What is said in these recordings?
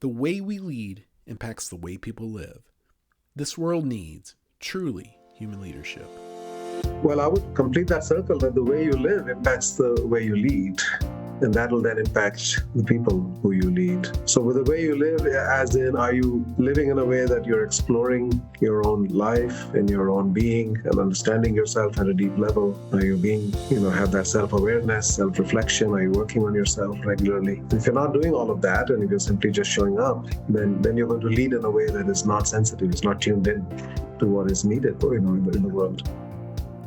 The way we lead impacts the way people live. This world needs truly human leadership. Well, I would complete that circle that the way you live impacts the way you lead. And that will then impact the people who you lead. So with the way you live, as in, are you living in a way that you're exploring your own life and your own being and understanding yourself at a deep level? Are you being, have that self-awareness, self-reflection? Are you working on yourself regularly? If you're not doing all of that and if you're simply just showing up, then you're going to lead in a way that is not sensitive, it's not tuned in to what is needed, in the world.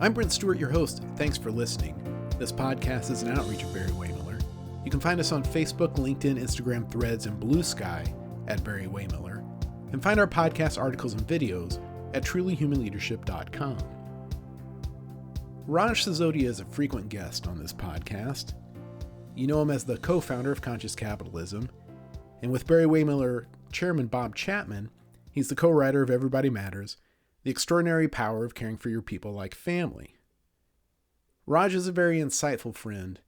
I'm Brent Stewart, your host. Thanks for listening. This podcast is an outreach of Barry-Wehmiller. You can find us on Facebook, LinkedIn, Instagram, Threads, and Blue Sky at Barry-Wehmiller, and find our podcast articles and videos at trulyhumanleadership.com. Raj Sisodia is a frequent guest on this podcast. You know him as the co-founder of Conscious Capitalism, and with Barry-Wehmiller Chairman Bob Chapman, he's the co-writer of Everybody Matters, The Extraordinary Power of Caring for Your People Like Family. Raj is a very insightful friend,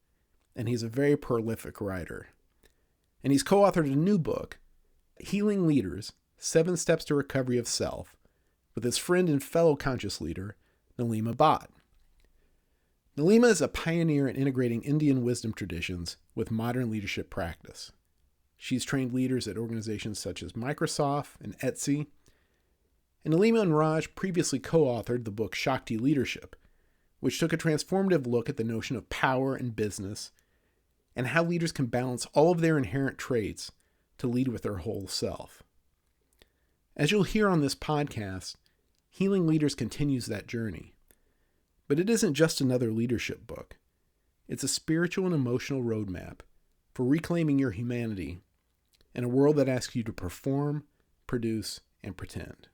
and he's a very prolific writer. And he's co-authored a new book, Healing Leaders, 7 Steps to Recovery of Self, with his friend and fellow conscious leader, Nilima Bhat. Nilima is a pioneer in integrating Indian wisdom traditions with modern leadership practice. She's trained leaders at organizations such as Microsoft and Etsy. And Nilima and Raj previously co-authored the book Shakti Leadership, which took a transformative look at the notion of power in business and how leaders can balance all of their inherent traits to lead with their whole self. As you'll hear on this podcast, Healing Leaders continues that journey. But it isn't just another leadership book. It's a spiritual and emotional roadmap for reclaiming your humanity in a world that asks you to perform, produce, and pretend.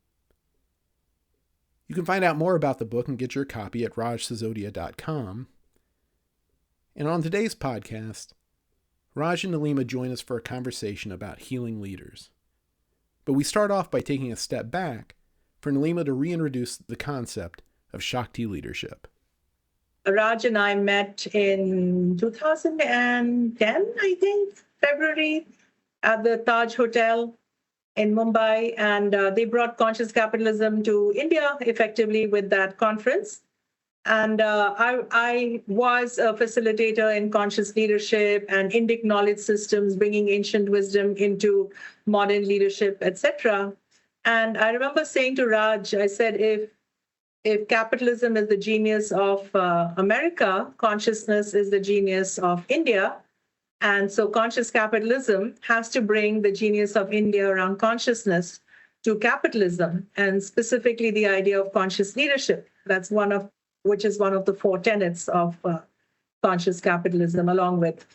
You can find out more about the book and get your copy at rajsisodia.com. And on today's podcast, Raj and Nilima join us for a conversation about healing leaders. But we start off by taking a step back for Nilima to reintroduce the concept of Shakti leadership. Raj and I met in 2010, I think, February, at the Taj Hotel in Mumbai, and they brought Conscious Capitalism to India effectively with that conference. And I was a facilitator in conscious leadership and Indic knowledge systems, bringing ancient wisdom into modern leadership, etc. And I remember saying to Raj, I said, if capitalism is the genius of America, consciousness is the genius of India. And so conscious capitalism has to bring the genius of India around consciousness to capitalism, and specifically the idea of conscious leadership. That's which is one of the 4 tenets of conscious capitalism, along with,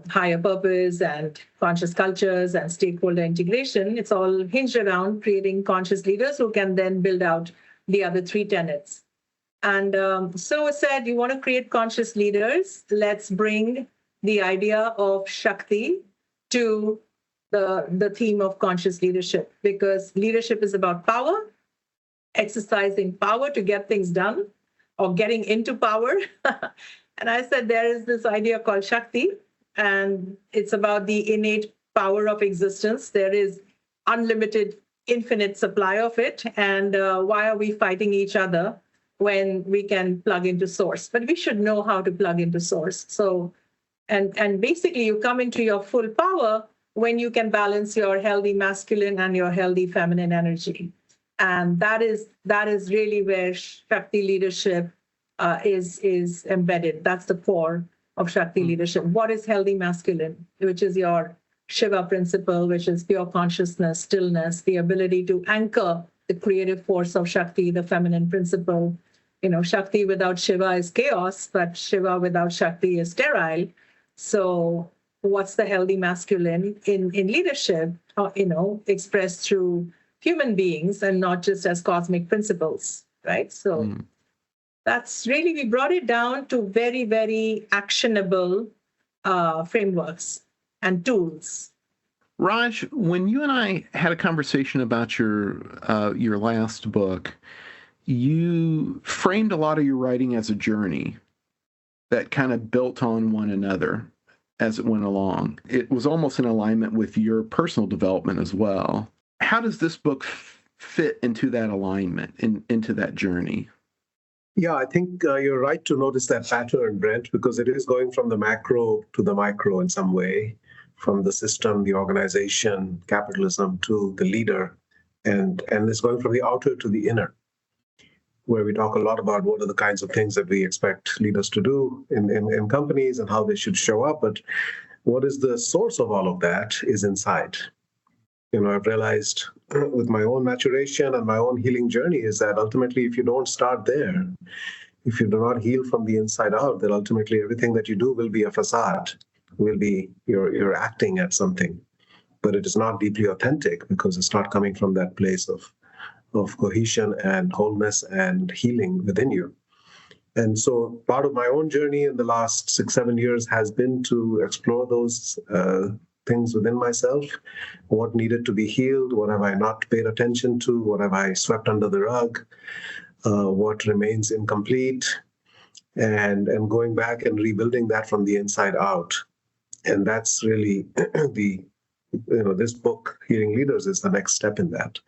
higher purpose and conscious cultures and stakeholder integration. It's all hinged around creating conscious leaders who can then build out the other 3 tenets. And so I said, you want to create conscious leaders? Let's bring the idea of Shakti to the theme of conscious leadership, because leadership is about power, exercising power to get things done, or getting into power. And I said, there is this idea called Shakti, and it's about the innate power of existence. There is unlimited, infinite supply of it. And why are we fighting each other when we can plug into source? But we should know how to plug into source. So, and basically you come into your full power when you can balance your healthy masculine and your healthy feminine energy. And that is really where Shakti leadership is embedded. That's the core of Shakti leadership. What is healthy masculine, which is your Shiva principle, which is pure consciousness, stillness, the ability to anchor the creative force of Shakti, the feminine principle. Shakti without Shiva is chaos, but Shiva without Shakti is sterile. So what's the healthy masculine in leadership, expressed through human beings and not just as cosmic principles, right? So that's really, we brought it down to very, very actionable frameworks and tools. Raj, when you and I had a conversation about your last book, you framed a lot of your writing as a journey that kind of built on one another. as it went along. It was almost in alignment with your personal development as well. How does this book fit into that alignment, into that journey? Yeah, I think you're right to notice that pattern, Brent, because it is going from the macro to the micro in some way, from the system, the organization, capitalism to the leader, and it's going from the outer to the inner, where we talk a lot about what are the kinds of things that we expect leaders to do in companies and how they should show up. But what is the source of all of that is inside. I've realized with my own maturation and my own healing journey is that ultimately, if you don't start there, if you do not heal from the inside out, then ultimately everything that you do will be a facade, will be you're acting at something, but it is not deeply authentic because it's not coming from that place of cohesion and wholeness and healing within you. And so part of my own journey in the last 6-7 years has been to explore those things within myself, what needed to be healed, what have I not paid attention to, what have I swept under the rug, what remains incomplete, and going back and rebuilding that from the inside out. And that's really this book, Healing Leaders, is the next step in that.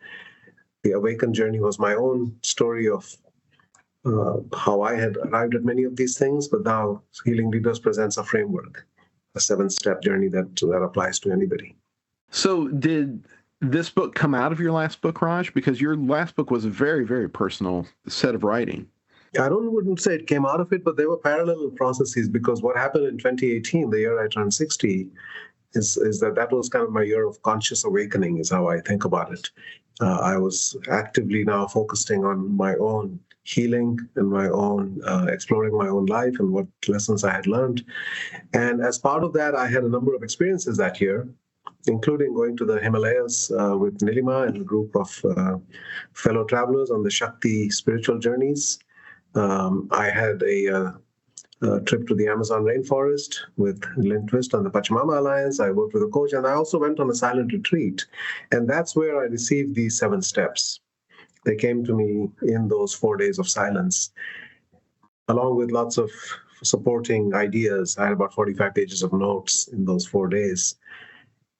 The Awaken journey was my own story of how I had arrived at many of these things, but now Healing Leaders presents a framework, a 7-step journey that applies to anybody. So did this book come out of your last book, Raj? Because your last book was a very, very personal set of writing. I wouldn't say it came out of it, but there were parallel processes, because what happened in 2018, the year I turned 60, is that was kind of my year of conscious awakening, is how I think about it. I was actively now focusing on my own healing and my own exploring my own life and what lessons I had learned. And as part of that, I had a number of experiences that year, including going to the Himalayas with Nilima and a group of fellow travelers on the Shakti spiritual journeys. I had a trip to the Amazon rainforest with Lynn Twist on the Pachamama Alliance. I worked with a coach, and I also went on a silent retreat. And that's where I received these 7 steps. They came to me in those 4 days of silence, along with lots of supporting ideas. I had about 45 pages of notes in those 4 days.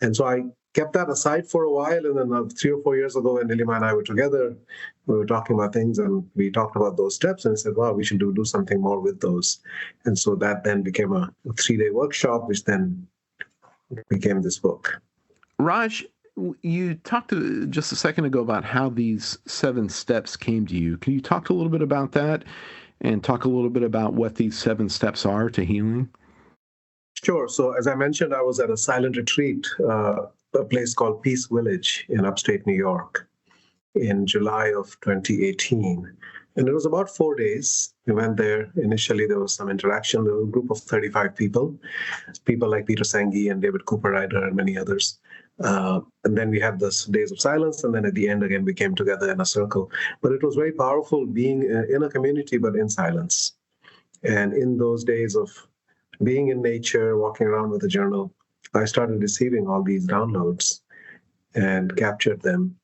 And so I kept that aside for a while. And then 3 or 4 years ago, when Nilima and I were together, we were talking about things, and we talked about those steps and said, wow, we should do something more with those. And so that then became a 3-day workshop, which then became this book. Raj, you talked just a second ago about how these 7 steps came to you. Can you talk a little bit about that and talk a little bit about what these 7 steps are to healing? Sure. So as I mentioned, I was at a silent retreat, a place called Peace Village in upstate New York in July of 2018. And it was about 4 days. We went there. Initially, there was some interaction. There was a group of 35 people like Peter Senge and David Cooper Ryder and many others. And then we had this days of silence. And then at the end, again, we came together in a circle. But it was very powerful being in a community, but in silence. And in those days of being in nature, walking around with a journal, I started receiving all these downloads and captured them.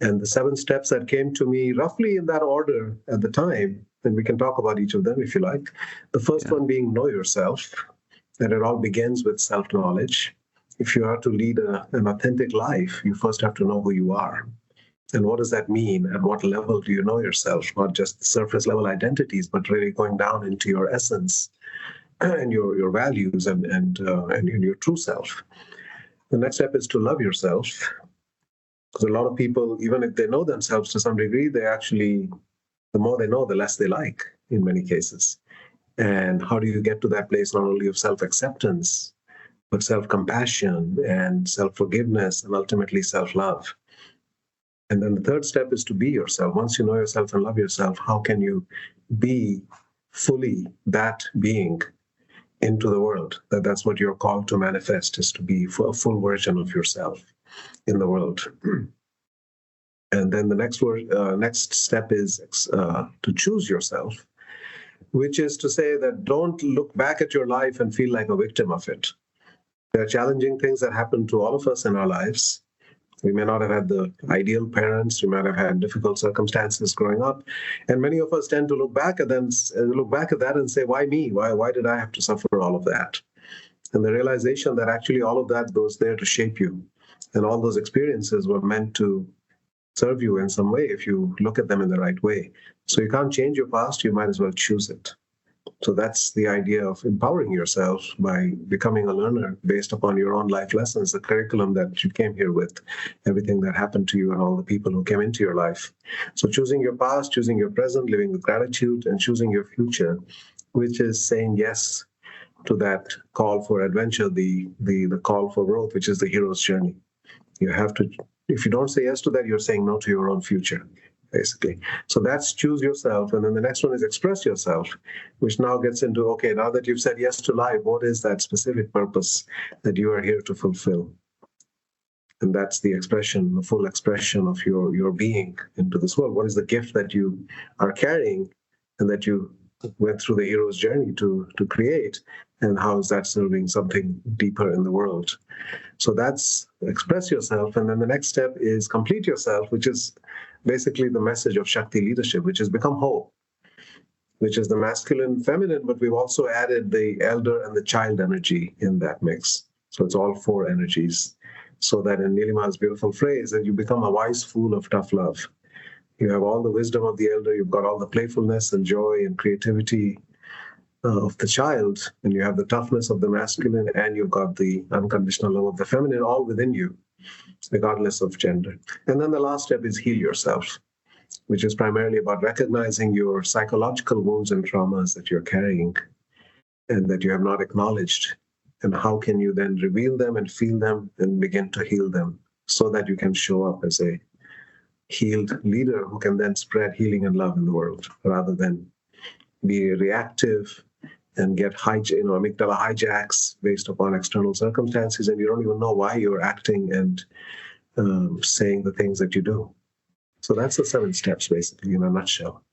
And the 7 steps that came to me roughly in that order at the time, and we can talk about each of them if you like. The first one being know yourself, that it all begins with self-knowledge. If you are to lead an authentic life, you first have to know who you are. And what does that mean? At what level do you know yourself? Not just surface level identities, but really going down into your essence and your values and your true self. The next step is to love yourself. Because a lot of people, even if they know themselves to some degree, they actually, the more they know, the less they like in many cases. And how do you get to that place not only of self-acceptance, but self-compassion and self-forgiveness and ultimately self-love? And then the third step is to be yourself. Once you know yourself and love yourself, how can you be fully that being into the world? That's what you're called to manifest, is to be a full version of yourself in the world. And then the next step is to choose yourself, which is to say that don't look back at your life and feel like a victim of it. There are challenging things that happen to all of us in our lives. We may not have had the ideal parents. We might have had difficult circumstances growing up. And many of us tend to look back at that and say, why me? Why did I have to suffer all of that? And the realization that actually all of that was there to shape you. And all those experiences were meant to serve you in some way if you look at them in the right way. So you can't change your past, you might as well choose it. So that's the idea of empowering yourself by becoming a learner based upon your own life lessons, the curriculum that you came here with, everything that happened to you and all the people who came into your life. So choosing your past, choosing your present, living with gratitude, and choosing your future, which is saying yes to that call for adventure, the call for growth, which is the hero's journey. You have to, if you don't say yes to that, you're saying no to your own future, basically. So that's choose yourself. And then the next one is express yourself, which now gets into, okay, now that you've said yes to life, what is that specific purpose that you are here to fulfill? And that's the expression, the full expression of your being into this world. What is the gift that you are carrying and that you went through the hero's journey to create? And how is that serving something deeper in the world? So that's express yourself. And then the next step is complete yourself, which is basically the message of Shakti Leadership, which has become whole, which is the masculine, feminine, but we've also added the elder and the child energy in that mix. So it's all four energies. So that in Nilima's beautiful phrase, that you become a wise fool of tough love. You have all the wisdom of the elder, you've got all the playfulness and joy and creativity of the child, and you have the toughness of the masculine, and you've got the unconditional love of the feminine, all within you, regardless of gender. And then the last step is heal yourself, which is primarily about recognizing your psychological wounds and traumas that you're carrying and that you have not acknowledged. And how can you then reveal them and feel them and begin to heal them so that you can show up as a healed leader who can then spread healing and love in the world rather than be reactive and get amygdala hijacks based upon external circumstances, and you don't even know why you're acting and saying the things that you do. So that's the 7 steps, basically, in a nutshell.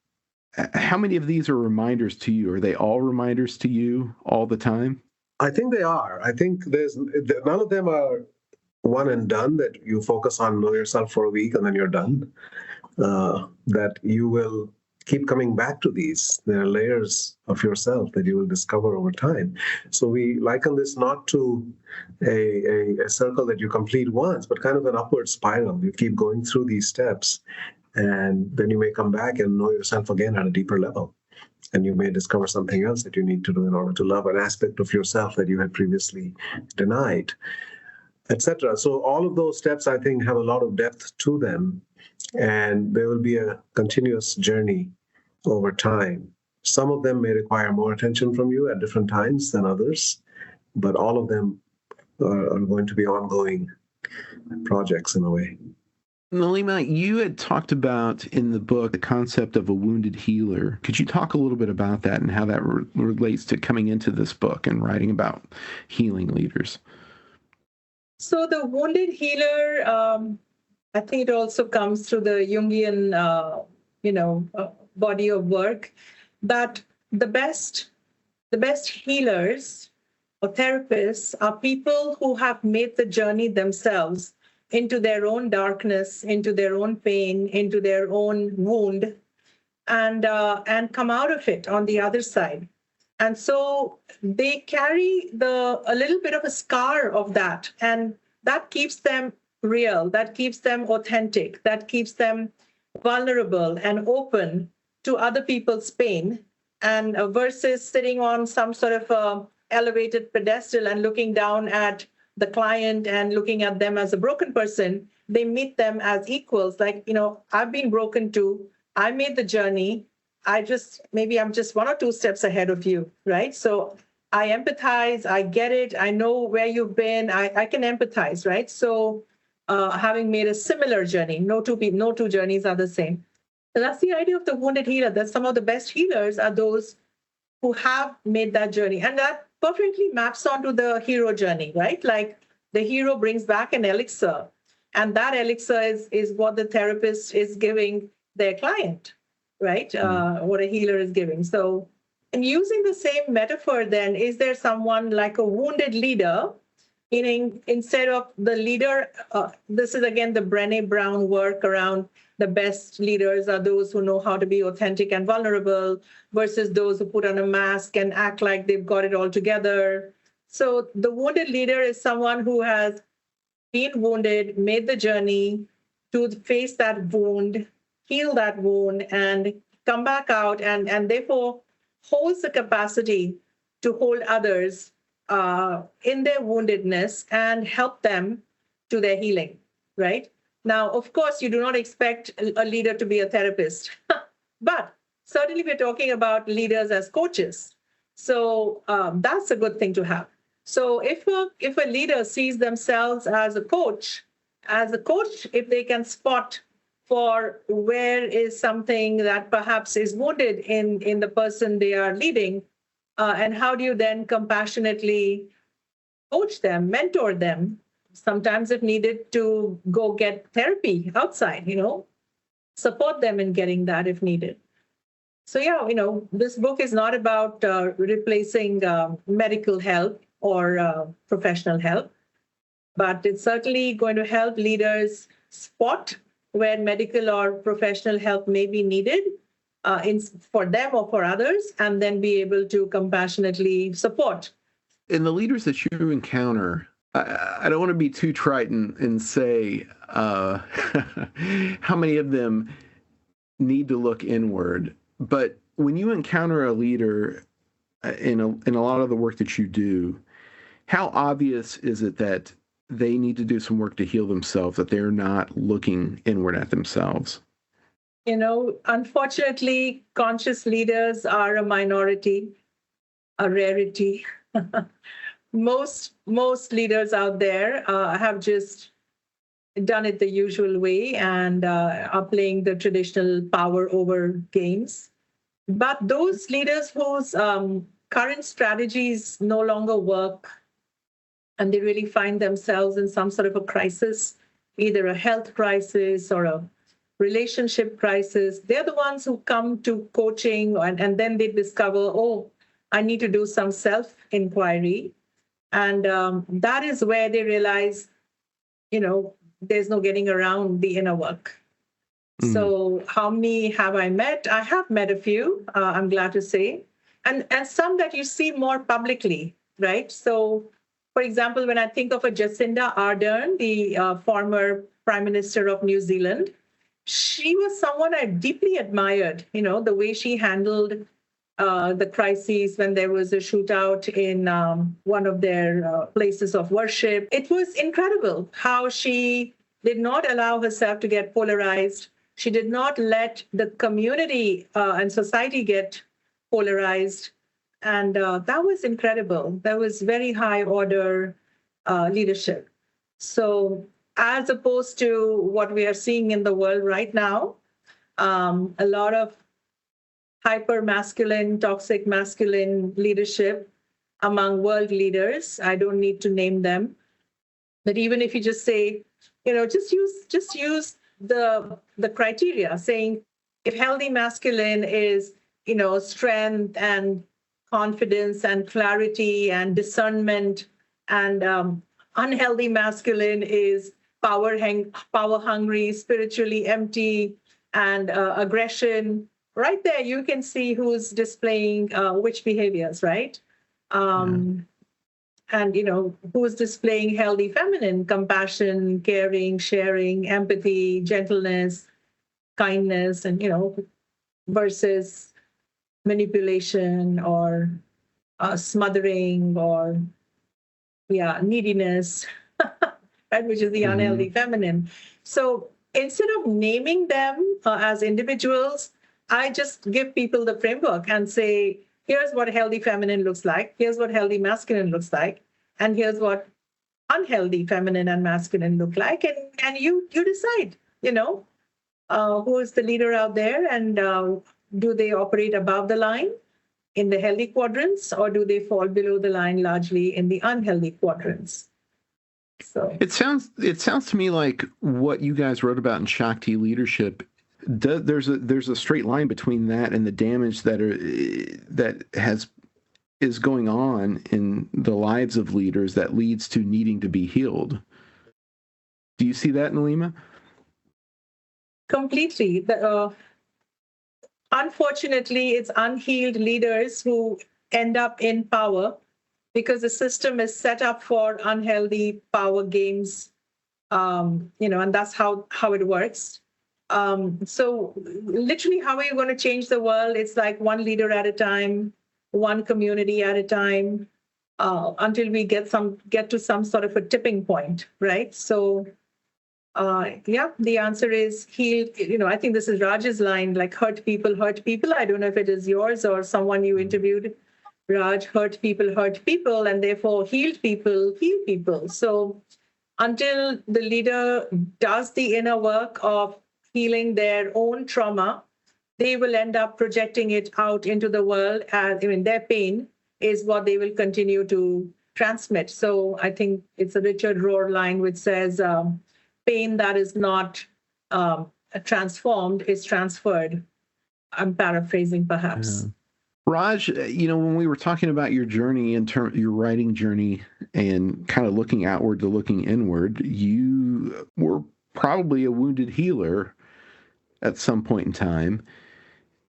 How many of these are reminders to you? Are they all reminders to you all the time? I think they are. I think none of them are one and done, that you focus on know yourself for a week and then you're done. That you will keep coming back to these. There are layers of yourself that you will discover over time. So we liken this not to a circle that you complete once, but kind of an upward spiral. You keep going through these steps, and then you may come back and know yourself again at a deeper level. And you may discover something else that you need to do in order to love an aspect of yourself that you had previously denied, etc. So all of those steps, I think, have a lot of depth to them, and there will be a continuous journey over time. Some of them may require more attention from you at different times than others, but all of them are going to be ongoing projects in a way. Nilima, you had talked about in the book the concept of a wounded healer. Could you talk a little bit about that and how that relates to coming into this book and writing about healing leaders? So the wounded healer, I think it also comes through the Jungian, body of work, that the best healers or therapists are people who have made the journey themselves into their own darkness, into their own pain, into their own wound, and come out of it on the other side. And so they carry a little bit of a scar of that, and that keeps them real, that keeps them authentic, that keeps them vulnerable and open to other people's pain, and versus sitting on some sort of elevated pedestal and looking down at the client and looking at them as a broken person. They meet them as equals. Like, I've been broken too. I made the journey. I'm just 1 or 2 steps ahead of you, right? So I empathize. I get it. I know where you've been. I can empathize, right? So having made a similar journey, no two journeys are the same. So that's the idea of the wounded healer, that some of the best healers are those who have made that journey. And that perfectly maps onto the hero journey, right? Like the hero brings back an elixir, and that elixir is what the therapist is giving their client, right? What a healer is giving. So, and using the same metaphor then, is there someone like a wounded leader, meaning instead of the leader, this is again the Brené Brown work around the best leaders are those who know how to be authentic and vulnerable versus those who put on a mask and act like they've got it all together. So the wounded leader is someone who has been wounded, made the journey to face that wound, heal that wound, and come back out, and therefore holds the capacity to hold others in their woundedness and help them to their healing, right? Now, of course, you do not expect a leader to be a therapist, but certainly we're talking about leaders as coaches. So that's a good thing to have. So if a leader sees themselves as a coach, if they can spot for where is something that perhaps is wounded in the person they are leading, and how do you then compassionately coach them, mentor them, sometimes if needed to go get therapy outside, support them in getting that if needed. So yeah, this book is not about replacing medical help or professional help, but it's certainly going to help leaders spot where medical or professional help may be needed for them or for others, and then be able to compassionately support. In the leaders that you encounter, I don't want to be too trite and say how many of them need to look inward, but when you encounter a leader in a lot of the work that you do, how obvious is it that they need to do some work to heal themselves, that they're not looking inward at themselves? Unfortunately, conscious leaders are a minority, a rarity. Most leaders out there have just done it the usual way and are playing the traditional power over games. But those leaders whose current strategies no longer work, and they really find themselves in some sort of a crisis, either a health crisis or a relationship crisis, they're the ones who come to coaching, and then they discover, oh, I need to do some self-inquiry. And that is where they realize, there's no getting around the inner work. Mm-hmm. So how many have I met? I have met a few, I'm glad to say, and some that you see more publicly, right? So, for example, when I think of a Jacinda Ardern, the former Prime Minister of New Zealand, she was someone I deeply admired, the way she handled the crises when there was a shootout in one of their places of worship. It was incredible how she did not allow herself to get polarized. She did not let the community and society get polarized. And that was incredible. That was very high order leadership. So as opposed to what we are seeing in the world right now, a lot of hyper-masculine, toxic masculine leadership among world leaders. I don't need to name them. But even if you just say, just use the criteria, saying if healthy masculine is, strength and confidence and clarity and discernment, and unhealthy masculine is power hungry, spiritually empty, and aggression. Right there, you can see who's displaying which behaviors, right? And, who's displaying healthy feminine, compassion, caring, sharing, empathy, gentleness, kindness, and, versus manipulation or smothering or, neediness, right, which is the unhealthy feminine. So instead of naming them as individuals, I just give people the framework and say, here's what healthy feminine looks like, here's what healthy masculine looks like, and here's what unhealthy feminine and masculine look like. And you decide, who is the leader out there, and do they operate above the line in the healthy quadrants, or do they fall below the line largely in the unhealthy quadrants? So it sounds to me like what you guys wrote about in Shakti Leadership. There's a straight line between that and the damage that is going on in the lives of leaders that leads to needing to be healed. Do you see that, Nilima? Completely. Unfortunately, it's unhealed leaders who end up in power because the system is set up for unhealthy power games, and that's how it works. So literally, how are you going to change the world? It's like one leader at a time, one community at a time, until we get to some sort of a tipping point, right? So, the answer is heal. I think this is Raj's line, like hurt people, hurt people. I don't know if it is yours or someone you interviewed. Raj, hurt people, and therefore healed people, heal people. So until the leader does the inner work of healing their own trauma, they will end up projecting it out into the world. As their pain is what they will continue to transmit. So I think it's a Richard Rohr line which says, pain that is not transformed is transferred. I'm paraphrasing perhaps. Yeah. Raj, when we were talking about your journey your writing journey and kind of looking outward to looking inward, you were probably a wounded healer at some point in time.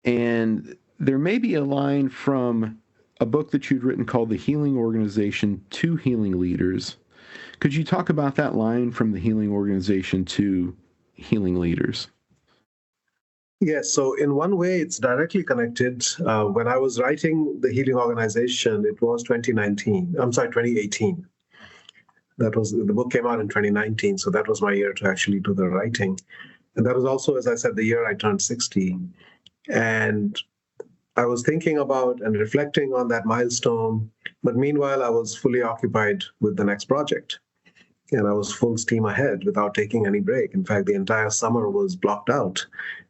And there may be a line from a book that you'd written called The Healing Organization to Healing Leaders. Could you talk about that line from the Healing Organization to Healing Leaders? Yes, so in one way, it's directly connected. When I was writing the Healing Organization, it was 2018. The book came out in 2019, so that was my year to actually do the writing. And that was also, as I said, the year I turned 60. And I was thinking about and reflecting on that milestone, but meanwhile, I was fully occupied with the next project. And I was full steam ahead without taking any break. In fact, the entire summer was blocked out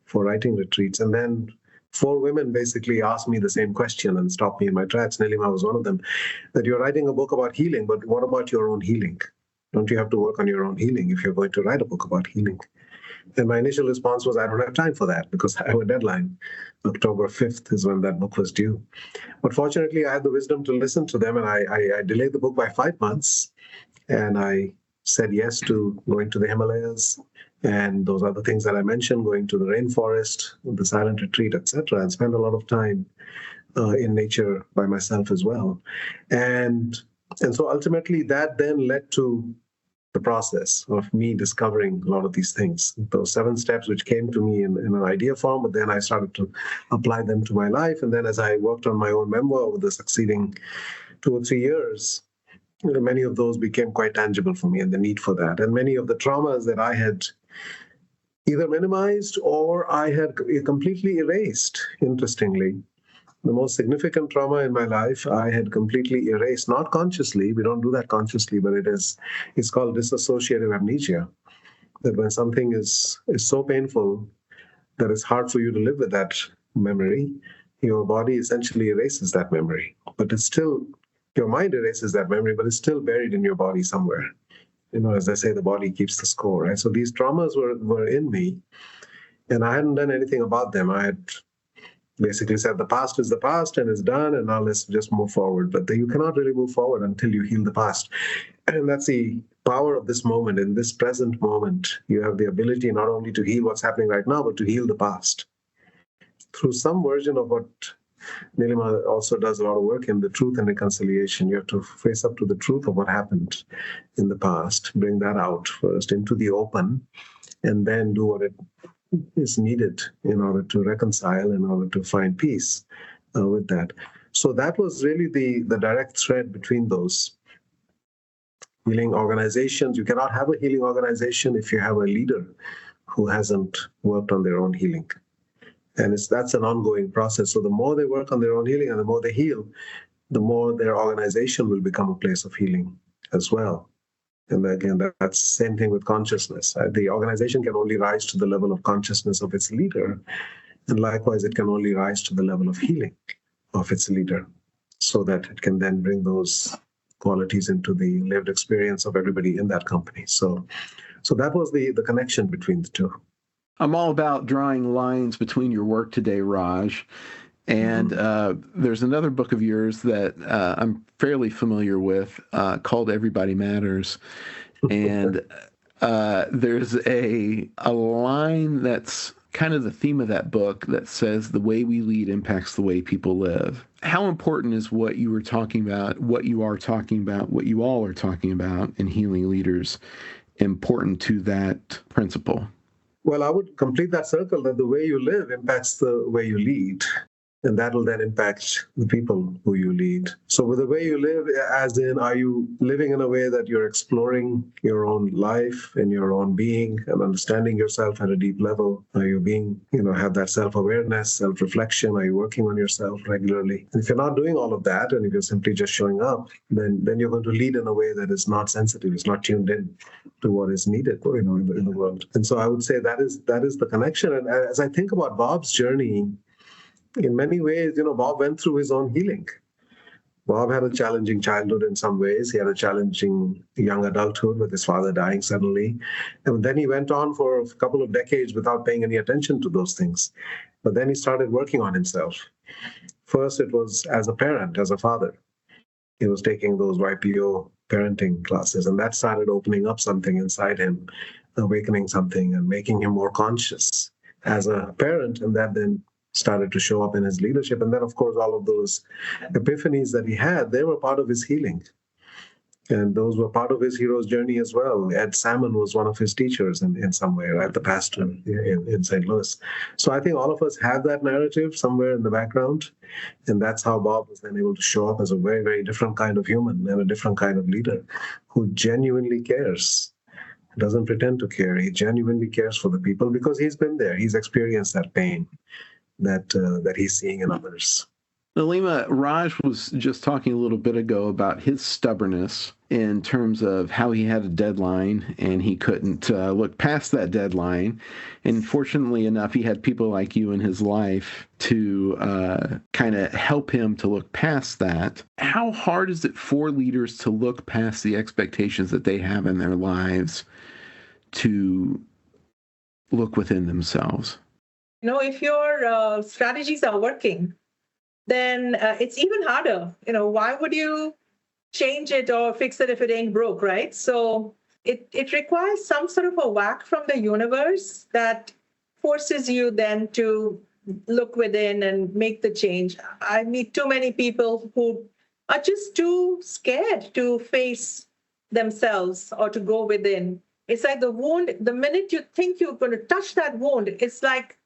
for writing retreats. And then 4 women basically asked me the same question and stopped me in my tracks. Nilima was one of them, that you're writing a book about healing, but what about your own healing? Don't you have to work on your own healing if you're going to write a book about healing? And my initial response was, I don't have time for that because I have a deadline. October 5th is when that book was due. But fortunately, I had the wisdom to listen to them, and I delayed the book by 5 months. And I said yes to going to the Himalayas and those other things that I mentioned, going to the rainforest, the silent retreat, etc., and spend a lot of time in nature by myself as well. And so ultimately that then led to the process of me discovering a lot of these things, those 7 steps which came to me in an idea form, but then I started to apply them to my life. And then as I worked on my own memoir over the succeeding 2 or 3 years, many of those became quite tangible for me, and the need for that. And many of the traumas that I had either minimized or I had completely erased, interestingly. The most significant trauma in my life, I had completely erased, not consciously. We don't do that consciously, but it's called dissociative amnesia. That when something is so painful that it's hard for you to live with that memory, your body essentially erases that memory. But it's still, your mind erases that memory, but it's still buried in your body somewhere. As they say, the body keeps the score, right? So these traumas were in me, and I hadn't done anything about them. I had basically said the past is the past and it's done, and now let's just move forward. But you cannot really move forward until you heal the past. And that's the power of this moment. In this present moment, you have the ability not only to heal what's happening right now, but to heal the past through some version of what Nilima also does a lot of work in, the truth and reconciliation. You have to face up to the truth of what happened in the past, bring that out first into the open, and then do what it is needed in order to reconcile, in order to find peace with that. So that was really the direct thread between those healing organizations. You cannot have a healing organization if you have a leader who hasn't worked on their own healing. And that's an ongoing process. So the more they work on their own healing and the more they heal, the more their organization will become a place of healing as well. And again, that's the same thing with consciousness. The organization can only rise to the level of consciousness of its leader. And likewise, it can only rise to the level of healing of its leader, so that it can then bring those qualities into the lived experience of everybody in that company. So that was the connection between the two. I'm all about drawing lines between your work today, Raj. And there's another book of yours that I'm fairly familiar with called Everybody Matters. And there's a line that's kind of the theme of that book that says the way we lead impacts the way people live. How important is what you were talking about, what you are talking about, what you all are talking about in healing leaders important to that principle? Well, I would complete that circle that the way you live impacts the way you lead. And that will then impact the people who you lead. So with the way you live, as in, are you living in a way that you're exploring your own life and your own being and understanding yourself at a deep level? Are you being, have that self-awareness, self-reflection? Are you working on yourself regularly? And if you're not doing all of that, and if you're simply just showing up, then you're going to lead in a way that is not sensitive, it's not tuned in to what is needed, in the world. And so I would say that is the connection. And as I think about Bob's journey, in many ways, Bob went through his own healing. Bob had a challenging childhood in some ways. He had a challenging young adulthood with his father dying suddenly. And then he went on for a couple of decades without paying any attention to those things. But then he started working on himself. First, it was as a parent, as a father. He was taking those YPO parenting classes, and that started opening up something inside him, awakening something and making him more conscious as a parent. And that then started to show up in his leadership. And then, of course, all of those epiphanies that he had, they were part of his healing. And those were part of his hero's journey as well. Ed Salmon was one of his teachers in some way, right? The pastor in St. Louis. So I think all of us have that narrative somewhere in the background. And that's how Bob was then able to show up as a very, very different kind of human and a different kind of leader who genuinely cares. Doesn't pretend to care. He genuinely cares for the people because he's been there. He's experienced that pain that he's seeing in others. Nilima, Raj was just talking a little bit ago about his stubbornness in terms of how he had a deadline and he couldn't look past that deadline. And fortunately enough, he had people like you in his life to kind of help him to look past that. How hard is it for leaders to look past the expectations that they have in their lives to look within themselves? If your strategies are working, then it's even harder. Why would you change it or fix it if it ain't broke, right? So it requires some sort of a whack from the universe that forces you then to look within and make the change. I meet too many people who are just too scared to face themselves or to go within. It's like the wound, the minute you think you're going to touch that wound, it's like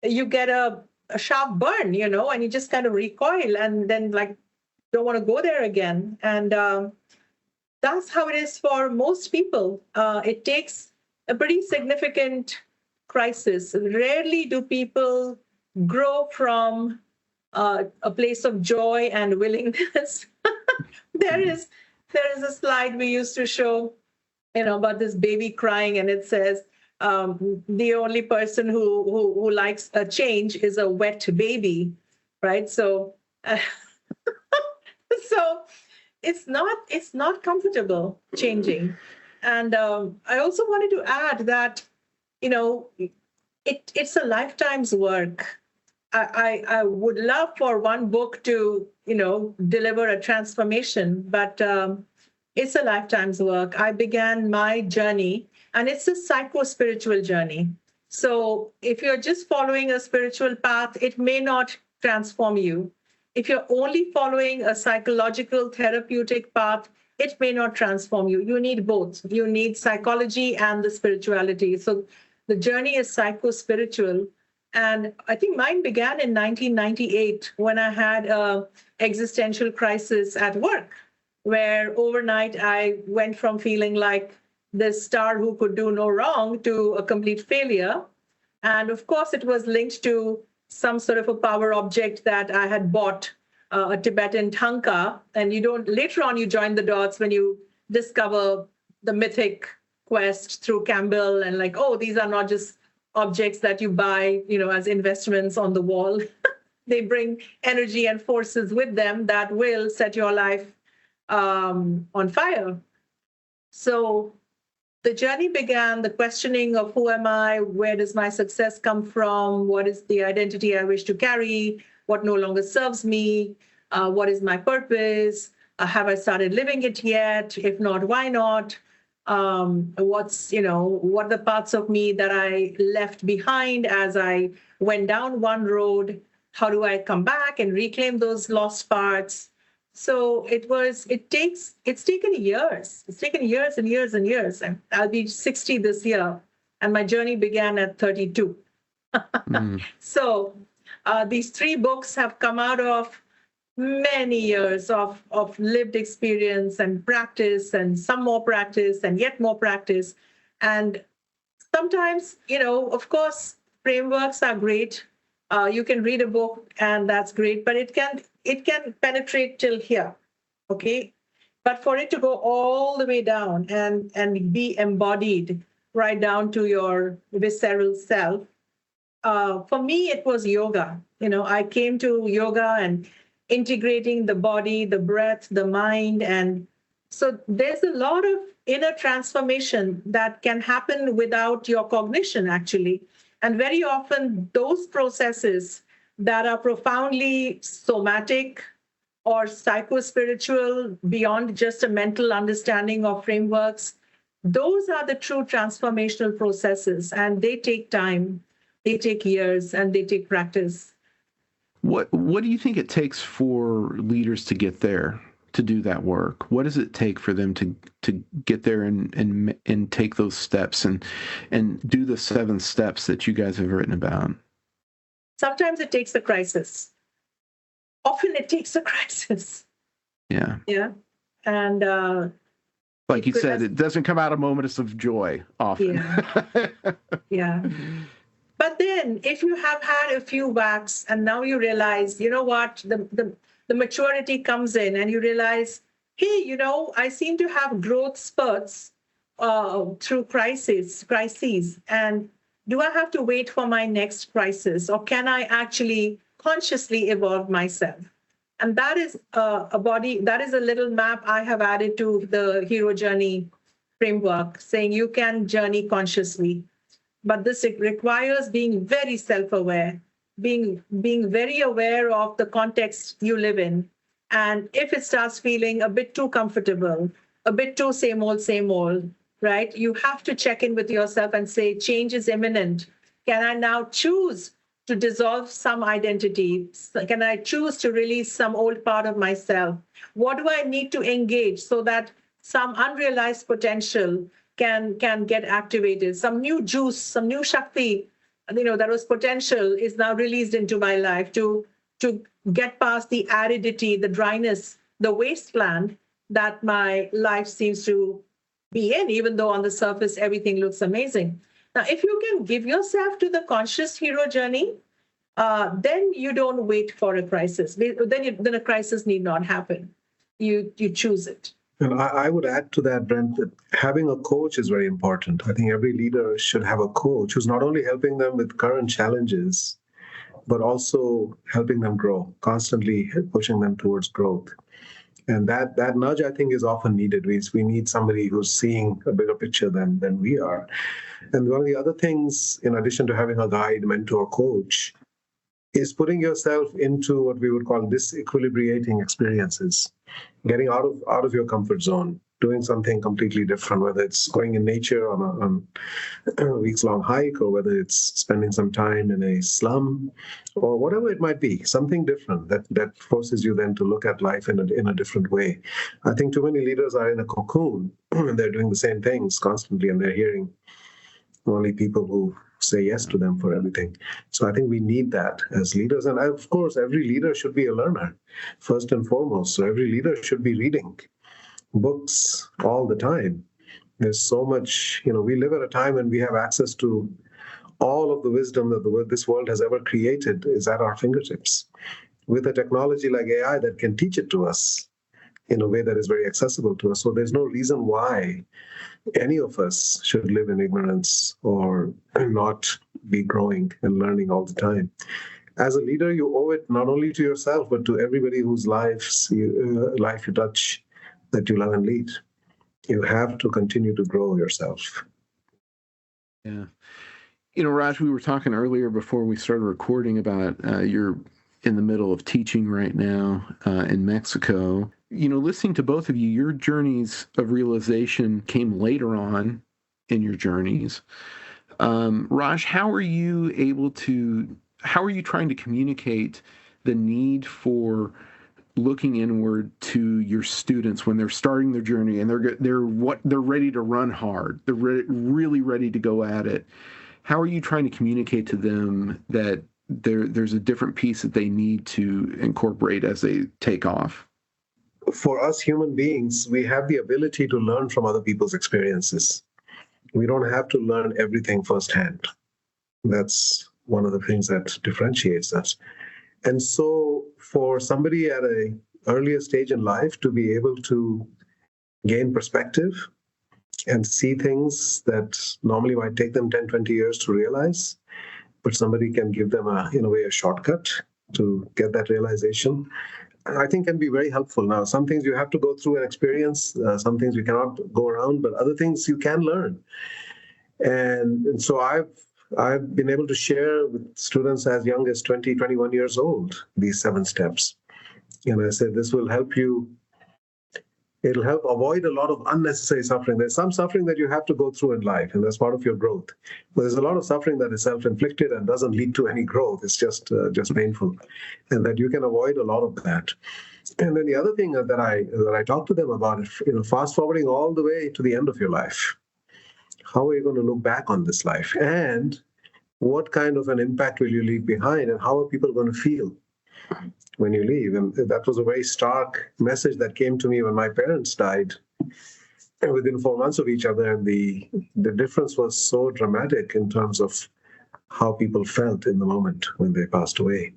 you get a sharp burn, and you just kind of recoil and then don't want to go there again. And that's how it is for most people. It takes a pretty significant crisis. Rarely do people grow from a place of joy and willingness. There is a slide we used to show, about this baby crying, and it says, the only person who likes a change is a wet baby, right? So, so it's not comfortable changing. And I also wanted to add that, it's a lifetime's work. I would love for one book to, deliver a transformation, but it's a lifetime's work. I began my journey, and it's a psycho-spiritual journey. So if you're just following a spiritual path, it may not transform you. If you're only following a psychological therapeutic path, it may not transform you. You need both. You need psychology and the spirituality. So the journey is psycho-spiritual. And I think mine began in 1998 when I had an existential crisis at work, where overnight I went from feeling like this star who could do no wrong to a complete failure. And of course, it was linked to some sort of a power object that I had bought, a Tibetan tanka. And later on, you join the dots when you discover the mythic quest through Campbell and these are not just objects that you buy, as investments on the wall. They bring energy and forces with them that will set your life on fire. So the journey began, the questioning of who am I, where does my success come from, what is the identity I wish to carry, what no longer serves me, what is my purpose, have I started living it yet, if not, why not, what are the parts of me that I left behind as I went down one road, how do I come back and reclaim those lost parts? So it's taken years. It's taken years and years and years. And I'll be 60 this year. And my journey began at 32. So these 3 books have come out of many years of lived experience and practice and some more practice and yet more practice. And sometimes, of course, frameworks are great. You can read a book and that's great, but it can penetrate till here, okay? But for it to go all the way down and be embodied right down to your visceral self, for me, it was yoga. I came to yoga and integrating the body, the breath, the mind. And so there's a lot of inner transformation that can happen without your cognition, actually. And very often those processes that are profoundly somatic or psycho-spiritual beyond just a mental understanding of frameworks, those are the true transformational processes. And they take time, they take years, and they take practice. What do you think it takes for leaders to get there, to do that work? What does it take for them to get there and take those steps and do the 7 steps that you guys have written about? Sometimes it takes a crisis. Often it takes a crisis. Yeah. Yeah. And like you said, it doesn't come out of moments of joy often. Yeah. Yeah. But then if you have had a few whacks and now you realize, you know what, the maturity comes in and you realize, hey, I seem to have growth spurts through crises. And do I have to wait for my next crisis, or can I actually consciously evolve myself? And that is that is a little map I have added to the hero journey framework, saying you can journey consciously. But this requires being very self-aware, being very aware of the context you live in. And if it starts feeling a bit too comfortable, a bit too same old, right? You have to check in with yourself and say, change is imminent. Can I now choose to dissolve some identity? Can I choose to release some old part of myself? What do I need to engage so that some unrealized potential can get activated? Some new juice, some new Shakti, that was potential is now released into my life to get past the aridity, the dryness, the wasteland that my life seems to be in, even though on the surface everything looks amazing. Now, if you can give yourself to the conscious hero journey, then you don't wait for a crisis. Then a crisis need not happen. You choose it. And I would add to that, Brent, that having a coach is very important. I think every leader should have a coach who's not only helping them with current challenges, but also helping them grow, constantly pushing them towards growth. And that nudge, I think, is often needed. We need somebody who's seeing a bigger picture than we are. And one of the other things, in addition to having a guide, mentor, coach, is putting yourself into what we would call disequilibrating experiences, getting out of your comfort zone, doing something completely different, whether it's going in nature on a weeks-long hike, or whether it's spending some time in a slum, or whatever it might be, something different that forces you then to look at life in a different way. I think too many leaders are in a cocoon, and they're doing the same things constantly, and they're hearing only people who say yes to them for everything. So I think we need that as leaders. And of course, every leader should be a learner, first and foremost. So every leader should be reading books all the time. There's so much, we live at a time when we have access to all of the wisdom that this world has ever created is at our fingertips, with a technology like AI that can teach it to us in a way that is very accessible to us. So there's no reason why any of us should live in ignorance or not be growing and learning all the time. As a leader, you owe it not only to yourself, but to everybody whose life you touch, that you love and lead. You have to continue to grow yourself. Yeah. Raj, we were talking earlier before we started recording about you're in the middle of teaching right now in Mexico. Listening to both of you, your journeys of realization came later on in your journeys. Raj, how are you able to how are you trying to communicate the need for looking inward to your students when they're starting their journey and they're ready to run hard, they're really ready to go at it? How are you trying to communicate to them that there's a different piece that they need to incorporate as they take off? For us human beings, we have the ability to learn from other people's experiences. We don't have to learn everything firsthand. That's one of the things that differentiates us. And so for somebody at an earlier stage in life to be able to gain perspective and see things that normally might take them 10, 20 years to realize, but somebody can give them, in a way, a shortcut to get that realization, I think can be very helpful. Now, some things you have to go through and experience, some things you cannot go around, but other things you can learn. And so I've been able to share with students as young as 20, 21 years old, these 7 steps. And I said, this will help you. It'll help avoid a lot of unnecessary suffering. There's some suffering that you have to go through in life, and that's part of your growth. But there's a lot of suffering that is self-inflicted and doesn't lead to any growth. It's just painful, and that you can avoid a lot of that. And then the other thing that I talk to them about is, fast forwarding all the way to the end of your life. How are you going to look back on this life, and what kind of an impact will you leave behind, and how are people going to feel when you leave? And that was a very stark message that came to me when my parents died within 4 months of each other. And the difference was so dramatic in terms of how people felt in the moment when they passed away.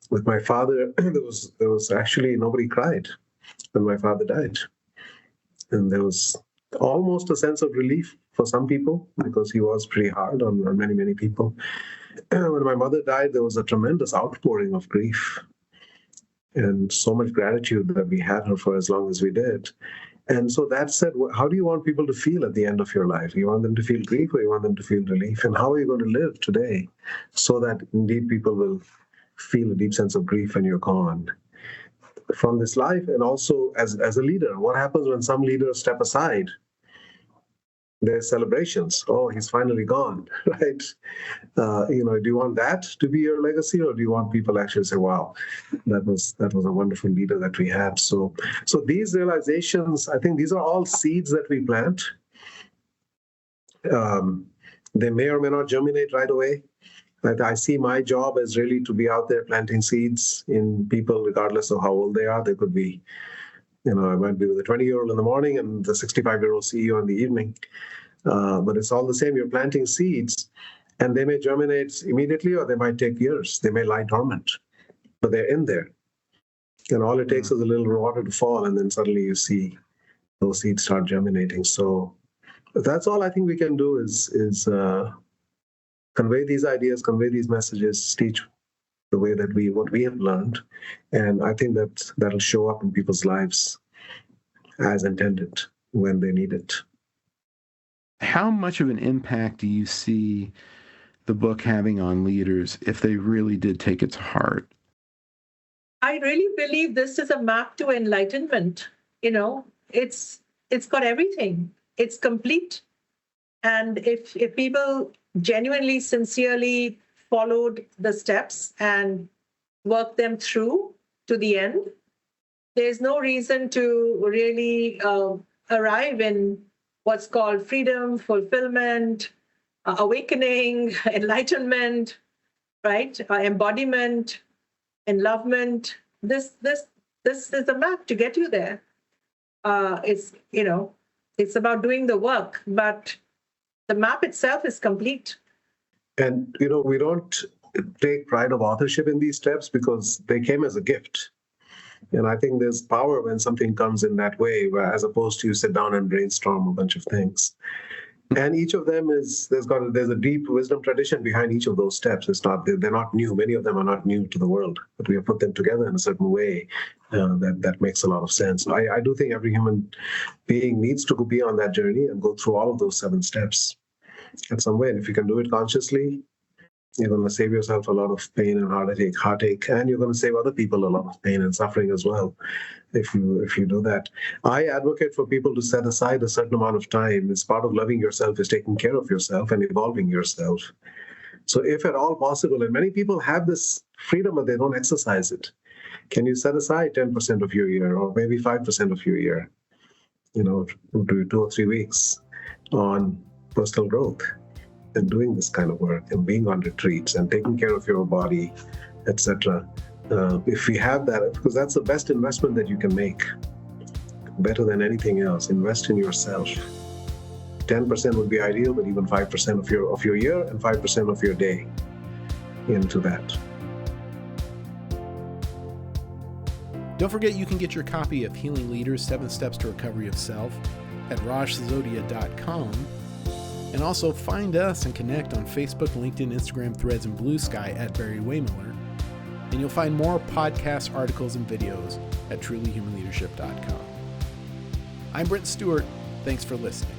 With my father, there was actually nobody cried when my father died. And there was almost a sense of relief for some people because he was pretty hard on many, many people. When my mother died, there was a tremendous outpouring of grief and so much gratitude that we had her for as long as we did. And so that said, how do you want people to feel at the end of your life? You want them to feel grief, or you want them to feel relief? And how are you going to live today so that indeed people will feel a deep sense of grief when you're gone from this life? And also as a leader, what happens when some leaders step aside? There's celebrations. Oh, he's finally gone, right? Do you want that to be your legacy, or do you want people actually to say, "Wow, that was a wonderful leader that we had"? So these realizations, I think, these are all seeds that we plant. They may or may not germinate right away. But I see my job as really to be out there planting seeds in people, regardless of how old they are. They could be. I might be with a 20-year-old in the morning and the 65-year-old CEO in the evening. But it's all the same. You're planting seeds, and they may germinate immediately, or they might take years. They may lie dormant, but they're in there. And all it takes is a little water to fall, and then suddenly you see those seeds start germinating. So that's all I think we can do is convey these ideas, convey these messages, teach the way that what we have learned. And I think that'll show up in people's lives as intended when they need it. How much of an impact do you see the book having on leaders if they really did take it to heart? I really believe this is a map to enlightenment. It's got everything. It's complete. And if people genuinely, sincerely followed the steps and worked them through to the end, there's no reason to really arrive in what's called freedom, fulfillment, awakening, enlightenment, right? Embodiment, enlovement. This is the map to get you there. It's about doing the work, but the map itself is complete. And, we don't take pride of authorship in these steps because they came as a gift. And I think there's power when something comes in that way, as opposed to you sit down and brainstorm a bunch of things. And each of them there's a deep wisdom tradition behind each of those steps. They're not new. Many of them are not new to the world, but we have put them together in a certain way that makes a lot of sense. I do think every human being needs to be on that journey and go through all of those 7 steps in some way. And if you can do it consciously, you're going to save yourself a lot of pain and heartache, and you're going to save other people a lot of pain and suffering as well if you do that. I advocate for people to set aside a certain amount of time. It's part of loving yourself is taking care of yourself and evolving yourself. So if at all possible, and many people have this freedom, but they don't exercise it, can you set aside 10% of your year, or maybe 5% of your year, do 2 or 3 weeks on personal growth and doing this kind of work and being on retreats and taking care of your body, etc. If we have that, because that's the best investment that you can make, better than anything else. Invest in yourself. 10% would be ideal, but even 5% of your year and 5% of your day into that. Don't forget you can get your copy of Healing Leaders, 7 Steps to Recovery of Self at rajsisodia.com. And also find us and connect on Facebook, LinkedIn, Instagram, Threads, and Blue Sky at Barry-Wehmiller. And you'll find more podcasts, articles, and videos at trulyhumanleadership.com. I'm Brent Stewart. Thanks for listening.